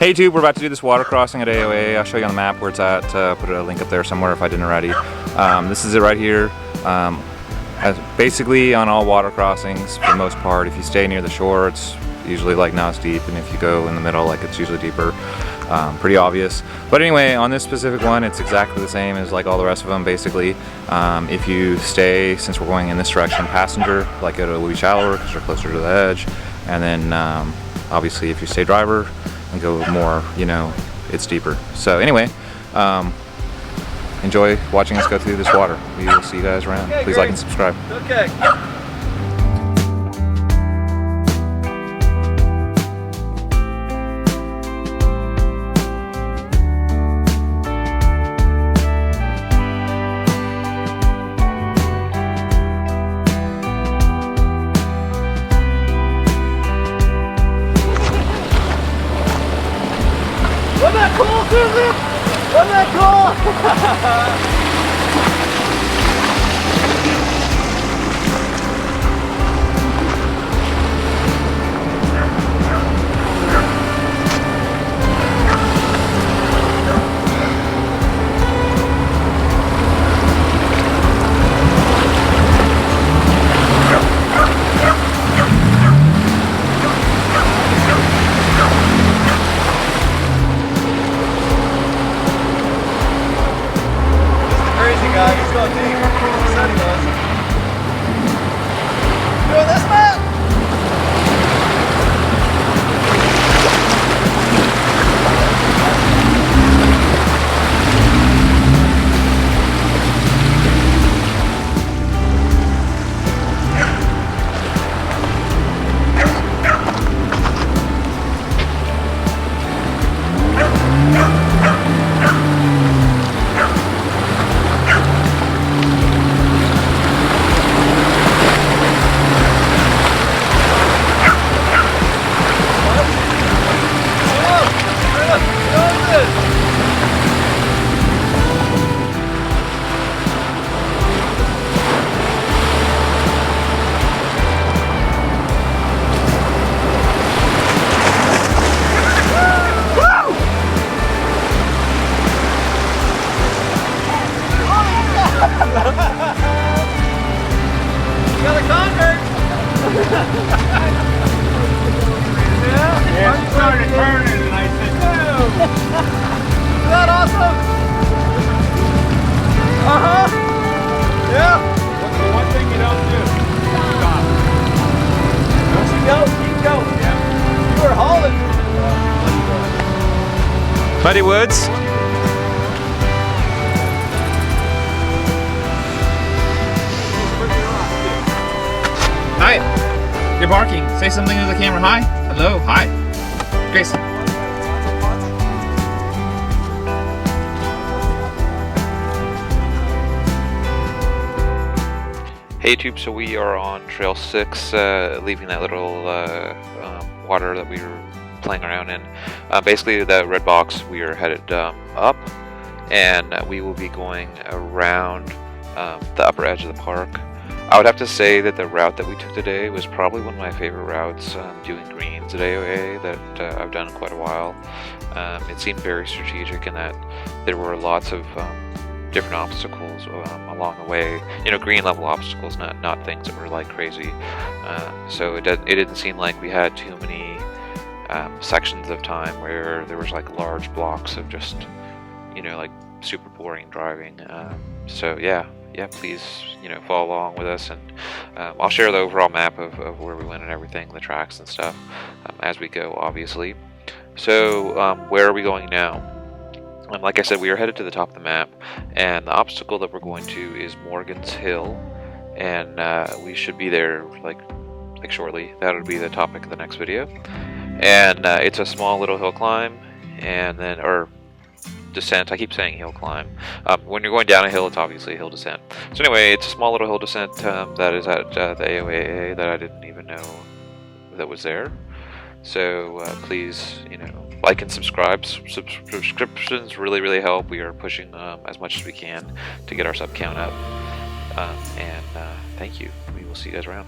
Hey YouTube, we're about to do this water crossing at AOAA. I'll show you on the map where it's at. Put a link up there somewhere if I didn't already. This is it right here. Basically on all water crossings, for the most part, if you stay near the shore, it's usually like not as deep, and if you go in the middle, like it's usually deeper. Pretty obvious. But anyway, on this specific one, it's exactly the same as like all the rest of them, basically. If you stay, since we're going in this direction, passenger, like go to a little shallower because you're closer to the edge. And then obviously if you stay driver and go more, you know, it's deeper. So anyway, enjoy watching us go through this water. We will see you guys around. Okay, please great. like and subscribe. Okay. Wasn't that cool, Susan? Wasn't that cool? He's going deep. He said he was. Doing this, man? Got a convert! Yeah, it started turning and I said, no! Isn't that awesome? Uh-huh! Yeah! What's the one thing you don't do? Stop. Keep going, keep going. Yeah. You were hauling. Muddy Woods. Hi. You're barking. Say something to the camera. Hi. Hello. Hi. Grace. Hey YouTube, so we are on Trail 6, leaving that little water that we were playing around in. Basically the red box, we are headed up, and we will be going around the upper edge of the park. I would have to say that the route that we took today was probably one of my favorite routes, doing greens at AOA that I've done in quite a while. It seemed very strategic in that there were lots of different obstacles along the way. You know, green level obstacles, not things that were like crazy. So it didn't seem like we had too many sections of time where there was like large blocks of just, you know, like super boring driving. So yeah, please, you know, follow along with us, and I'll share the overall map of where we went and everything, the tracks and stuff, as we go, obviously. So where are we going now? Like I said, we are headed to the top of the map, and the obstacle that we're going to is Morgan's Hill, and we should be there like shortly. That would be the topic of the next video. And it's a small little hill climb, and then, or descent. I keep saying hill climb. When you're going down a hill, it's obviously a hill descent. So anyway, it's a small little hill descent that is at the AOAA that I didn't even know that was there. So please, you know, like and subscribe. Subscriptions really help. We are pushing as much as we can to get our sub count up. And thank you. We will see you guys around.